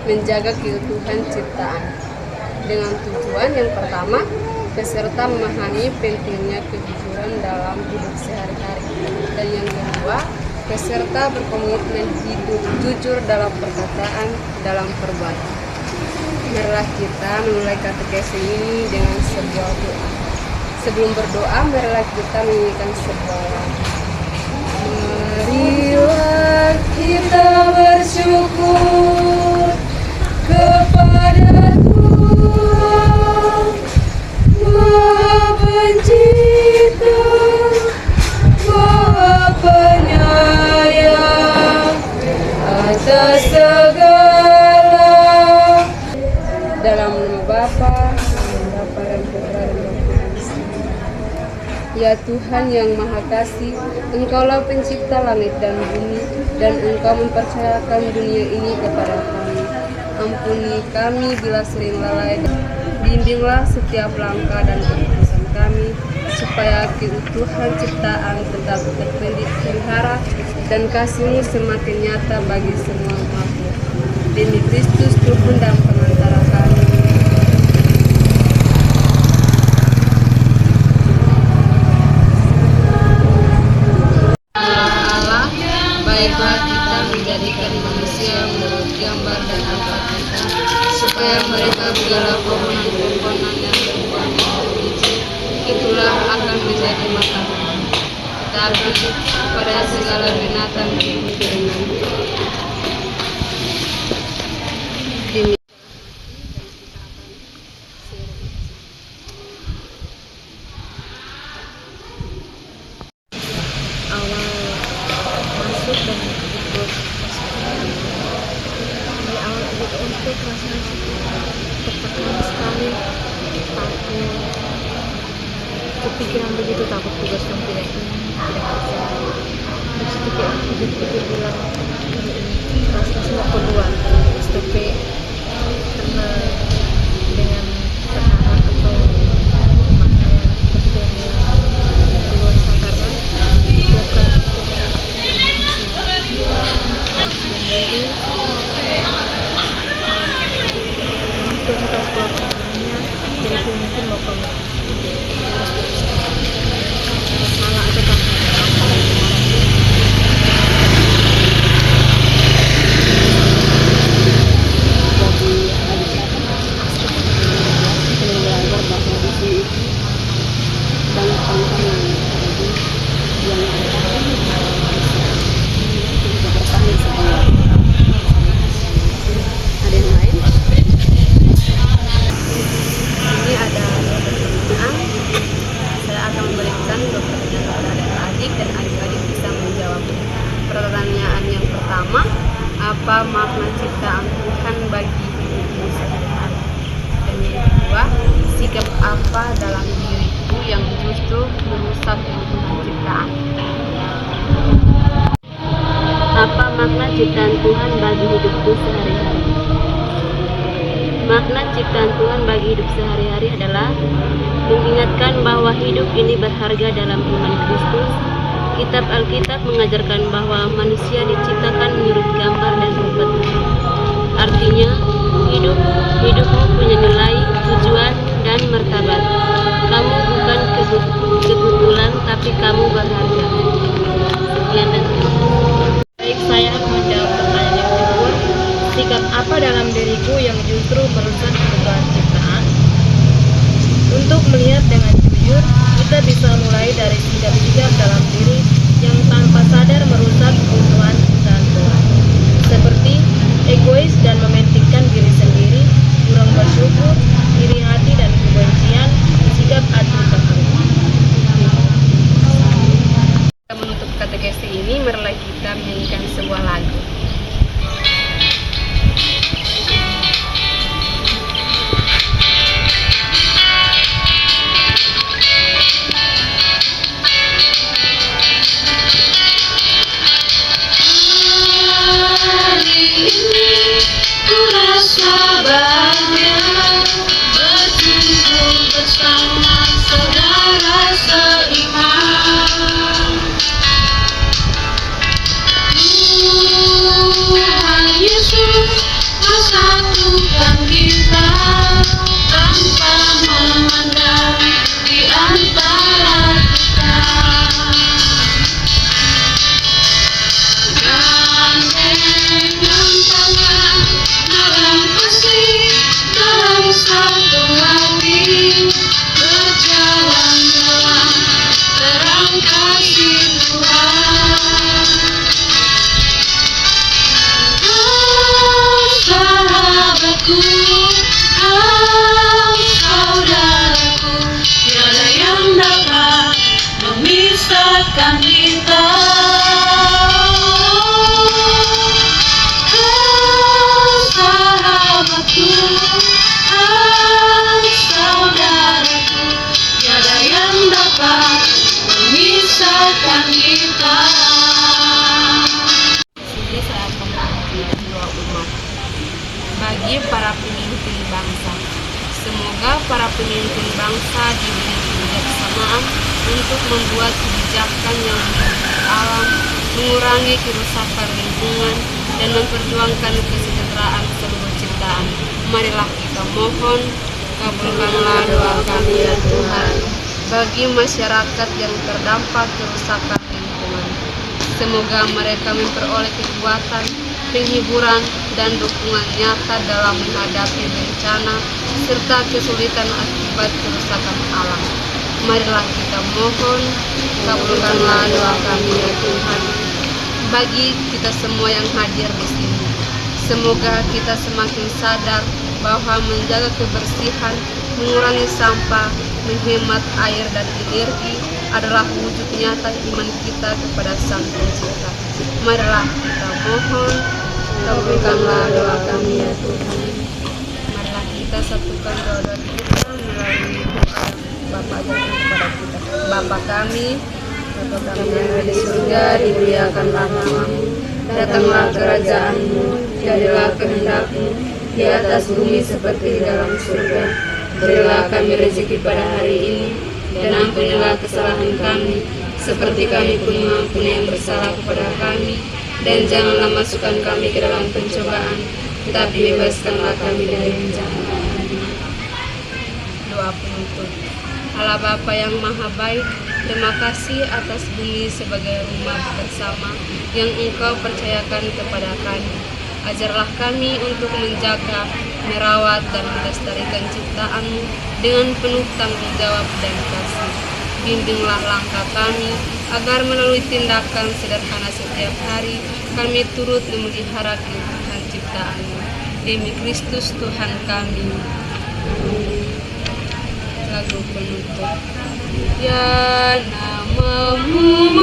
menjaga keutuhan ciptaan. Dengan tujuan yang pertama, peserta memahami pentingnya kejujuran dalam hidup sehari-hari. Dan yang kedua, peserta berkomitmen hidup jujur dalam perkataan, dalam perbuatan. Marilah kita memulai katekesi ini dengan sebuah doa. Sebelum berdoa, marilah kita menyanyikan sebuah lagu. Marilah kita bersyukur kepada Tuhan Maha Pencipta, Maha Penyayang atas segala. Dalam nama Bapa dan Putra dan Roh Kudus. Ya Tuhan yang Maha Kasih, Engkaulah pencipta langit dan bumi, dan Engkau mempercayakan dunia ini kepada kami. Ampuni kami bila sering lalai, bimbinglah setiap langkah dan keputusan kami, supaya keutuhan ciptaan tetap terpelihara dan kasih-Mu semakin nyata bagi semua makhluk. Demi Kristus Tuhan dan pengantara kami. Allah, baiklah kita menjadikan manusia menurut gambar dan rupa kita, supaya mereka segala pepohonan yang berbuah biji, itulah akan menjadi makanan. Tetapi pada segala binatang untuk rasanya tertekan sekali, takut, kepikiran begitu, takut tugas yang tidak bisa. Terus itu kayak pikir bilang rasanya semua keluar tapi karena dengan tekanan atau maknanya ketika keluar karena bukan jadi mungkin mau salah atau tak apa makna ciptaan Tuhan bagi hidupmu sehari-hari. Dan yang kedua, sikap apa dalam diriku yang justru merusak keutuhan ciptaan. Apa makna ciptaan Tuhan bagi hidupku sehari-hari? Makna ciptaan Tuhan bagi hidup sehari-hari adalah mengingatkan bahwa hidup ini berharga dalam iman Kristus. Kitab Alkitab mengajarkan bahwa manusia diciptakan menurut gambar dan rupa Tuhan. Artinya, hidupmu punya nilai, tujuan, dan martabat. Kamu bukan kebetulan, tapi kamu berharga. Sekian dan terima kasih. Baik, saya menjawab pertanyaan yang kedua. Sikap apa dalam diriku yang justru merusak keutuhan ciptaan? Untuk melihat dengan jujur, kita bisa mulai dari sikap-sikap dalam diri yang tanpa sadar merusak keutuhan ciptaan Tuhan, seperti egois dan mementingkan diri sendiri, kurang bersyukur, iri hati dan kebencian, sikap adu terhadap. Menutup katekesi ini, marilah kita menyanyikan sebuah lagu. Hari ini memisahkan kita. Sahabatku, saudaraku, tiada yang dapat memisahkan kita. Sini saya akan mengaji doa umat bagi para pemimpin bangsa. Semoga para pemimpin bangsa diberi kebijaksanaan untuk membuat kebijakan yang melindungi alam, mengurangi kerusakan lingkungan, dan memperjuangkan kesejahteraan seluruh ciptaan. Marilah kita mohon, kabulkanlah doa kami ya Tuhan, bagi masyarakat yang terdampak kerusakan lingkungan. Semoga mereka memperoleh kekuatan, penghiburan, dan dukungan nyata dalam menghadapi bencana serta kesulitan akibat kerusakan alam. Marilah kita mohon, kabulkanlah doa kami ya Tuhan, bagi kita semua yang hadir di sini. Semoga kita semakin sadar bahwa menjaga kebersihan, mengurangi sampah, menghemat air dan energi adalah wujud nyata iman kita kepada Sang Pencipta. Marilah kita mohon, kabulkanlah doa kami ya Tuhan. Marilah kita satukan doa-doa kita melalui doa Bapa ajarkan kepada kita. Bapa kami yang ada di surga, dimuliakanlah namamu, datanglah kerajaan-Mu, jadilah kehendak-Mu di atas bumi seperti di dalam surga. Berilah kami rezeki pada hari ini, dan ampunilah kesalahan kami, seperti kami pun mengampuni yang bersalah kepada kami. Dan janganlah masukkan kami ke dalam pencobaan, tetapi bebaskanlah kami dari yang jahat. Doa penutup. Allah Bapa yang Maha Baik, terima kasih atas bumi sebagai rumah bersama yang Engkau percayakan kepada kami. Ajarlah kami untuk menjaga, merawat, dan melestarikan ciptaan-Mu dengan penuh tanggung jawab dan kasih. Bimbinglah langkah kami, agar melalui tindakan sederhana setiap hari, kami turut memelihara kehidupan ciptaan-Mu. Demi Kristus Tuhan kami. Lagu penutup. Ya namamu